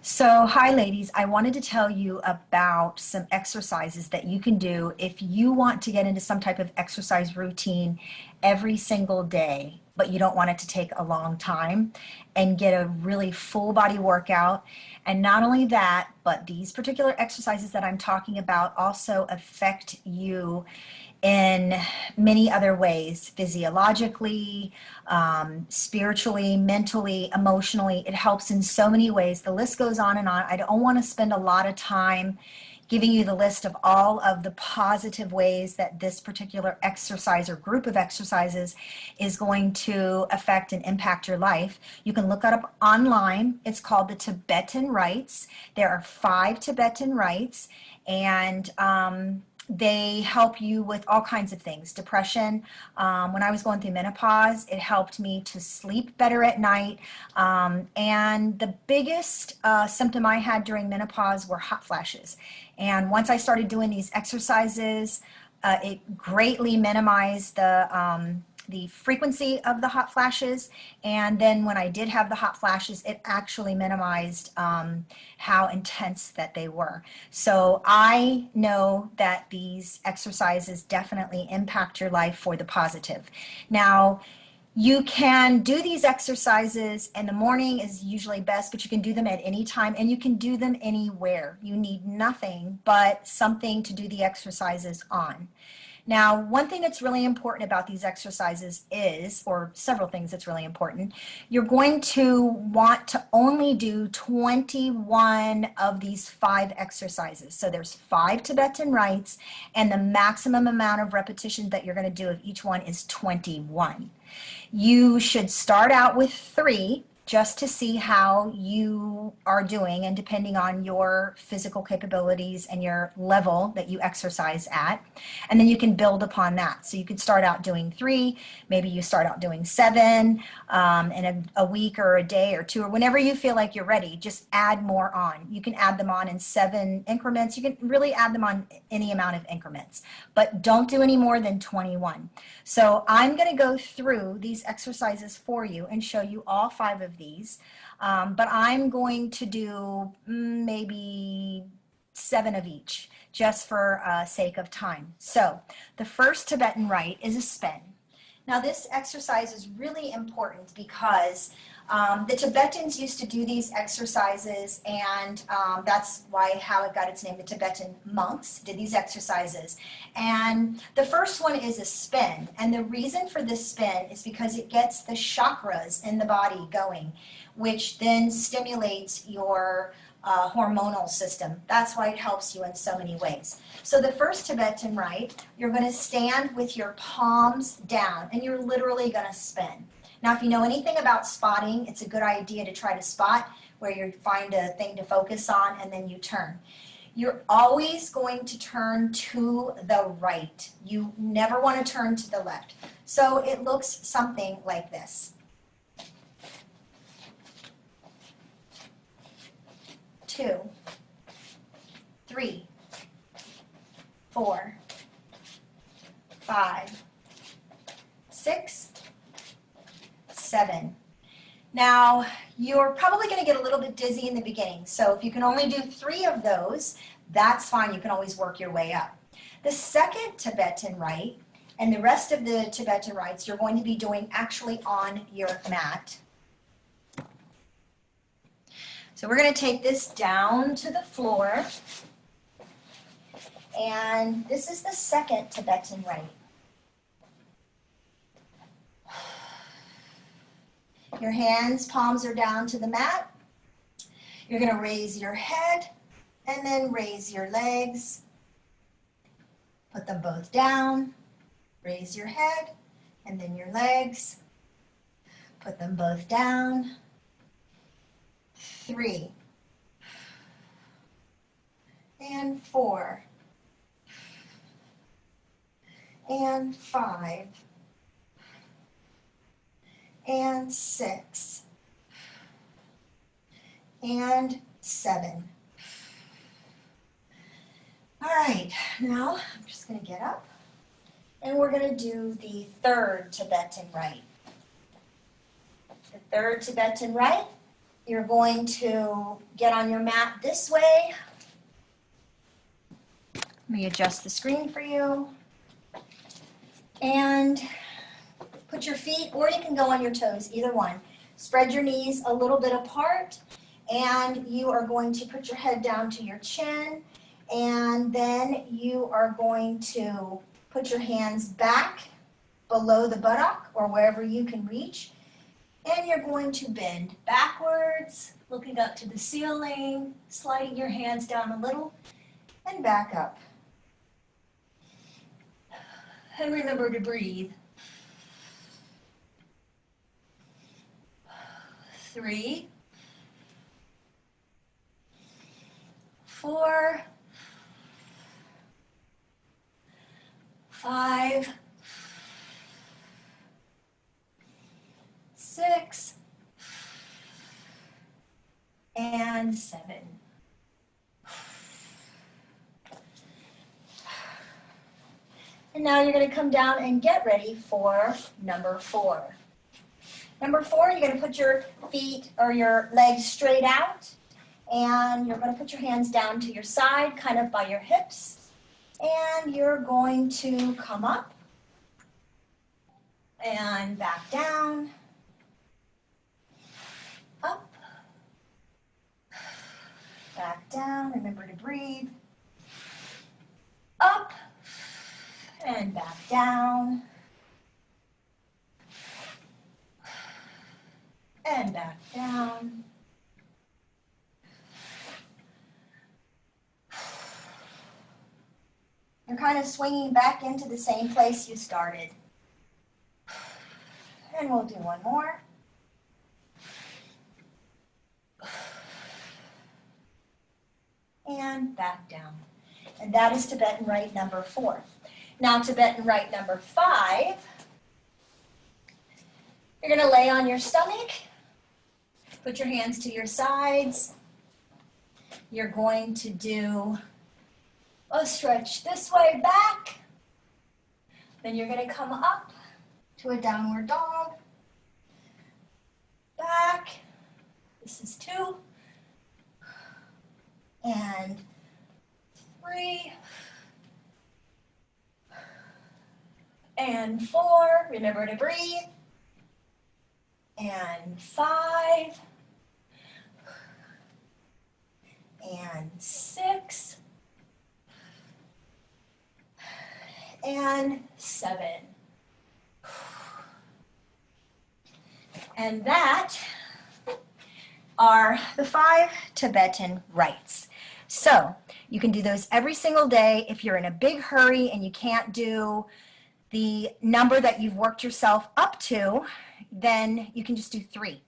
So, hi ladies, I wanted to tell you about some exercises that you can do if you want to get into some type of exercise routine every single day, but you don't want it to take a long time and get a really full body workout. And not only that, but these particular exercises that I'm talking about also affect you in many other ways, physiologically, spiritually, mentally, emotionally. It helps in so many ways. The list goes on and on. I don't want to spend a lot of time giving you the list of all of the positive ways that this particular exercise or group of exercises is going to affect and impact your life. You can look it up online. It's called the Tibetan Rites. There are 5 Tibetan rites, and they help you with all kinds of things. Depression. When I was going through menopause, it helped me to sleep better at night. And the biggest symptom I had during menopause were hot flashes. And once I started doing these exercises, it greatly minimized the frequency of the hot flashes. And then when I did have the hot flashes, it actually minimized how intense that they were. So I know that these exercises definitely impact your life for the positive. Now, you can do these exercises in the morning is usually best, but you can do them at any time and you can do them anywhere. You need nothing but something to do the exercises on. Now, one thing that's really important about these exercises is, or several things that's really important, you're going to want to only do 21 of these 5 exercises. So there's 5 Tibetan rites, and the maximum amount of repetition that you're going to do of each one is 21. You should start out with 3 just to see how you are doing, and depending on your physical capabilities and your level that you exercise at. And then you can build upon that. So you could start out doing 3, maybe you start out doing 7 in a week or a day or 2, or whenever you feel like you're ready, just add more on. You can add them on in 7 increments. You can really add them on any amount of increments, but don't do any more than 21. So I'm going to go through these exercises for you and show you all 5 of these, but I'm going to do maybe 7 of each just for sake of time. So the first Tibetan rite is a spin. Now this exercise is really important because the Tibetans used to do these exercises, and that's how it got its name. The Tibetan monks did these exercises. And the first one is a spin. And the reason for this spin is because it gets the chakras in the body going, which then stimulates your hormonal system. That's why it helps you in so many ways. So the first Tibetan rite, you're going to stand with your palms down, and you're literally going to spin. Now, if you know anything about spotting, it's a good idea to try to spot where you find a thing to focus on, and then you turn. You're always going to turn to the right. You never want to turn to the left. So it looks something like this. 2, 3, 4, 5, 6, 7. Now, you're probably going to get a little bit dizzy in the beginning. So if you can only do 3 of those, that's fine. You can always work your way up. The second Tibetan rite, and the rest of the Tibetan rites, you're going to be doing actually on your mat. So we're going to take this down to the floor. And this is the second Tibetan rite. Your hands, palms are down to the mat. You're going to raise your head and then raise your legs. Put them both down. Raise your head and then your legs. Put them both down. 3 and 4 and 5 and 6 and 7. All right, now I'm just going to get up and we're going to do the third Tibetan rite. The third Tibetan rite You're going to get on your mat this way. Let me adjust the screen for you. And put your feet, or you can go on your toes, either one. Spread your knees a little bit apart, and you are going to put your head down to your chin, and then you are going to put your hands back below the buttock or wherever you can reach, and you're going to bend backwards, looking up to the ceiling, sliding your hands down a little, and back up. And remember to breathe. 3, 4, 5, 6, and 7. And now you're going to come down and get ready for number 4. Number 4, you're going to put your feet or your legs straight out, and you're going to put your hands down to your side, kind of by your hips, and you're going to come up and back down, up, back down, remember to breathe, up, and back down, and back down. You're kind of swinging back into the same place you started. And we'll do one more. And back down. And that is Tibetan Rite number 4. Now Tibetan Rite number 5. You're going to lay on your stomach. Put your hands to your sides. You're going to do a stretch this way back. Then you're going to come up to a downward dog. Back. This is 2. And 3. And 4. Remember to breathe. And 5. And 6. And 7. And that are the 5 Tibetan rites. So you can do those every single day. If you're in a big hurry and you can't do the number that you've worked yourself up to, then you can just do 3.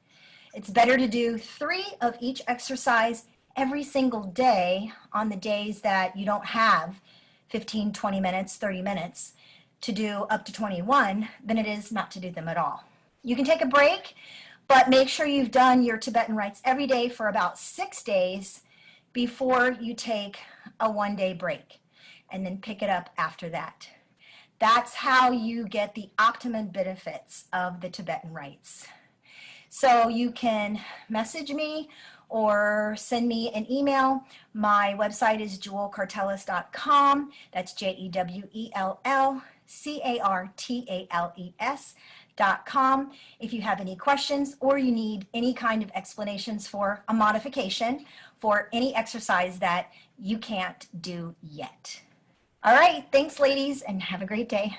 It's better to do 3 of each exercise every single day on the days that you don't have 15, 20 minutes, 30 minutes to do up to 21 than it is not to do them at all. You can take a break, but make sure you've done your Tibetan rites every day for about 6 days before you take a 1-day break, and then pick it up after that. That's how you get the optimum benefits of the Tibetan rites. So you can message me or send me an email. My website is jewelcartelis.com. That's JEWELLCARTALES.com. If you have any questions or you need any kind of explanations for a modification for any exercise that you can't do yet. All right, thanks ladies, and have a great day.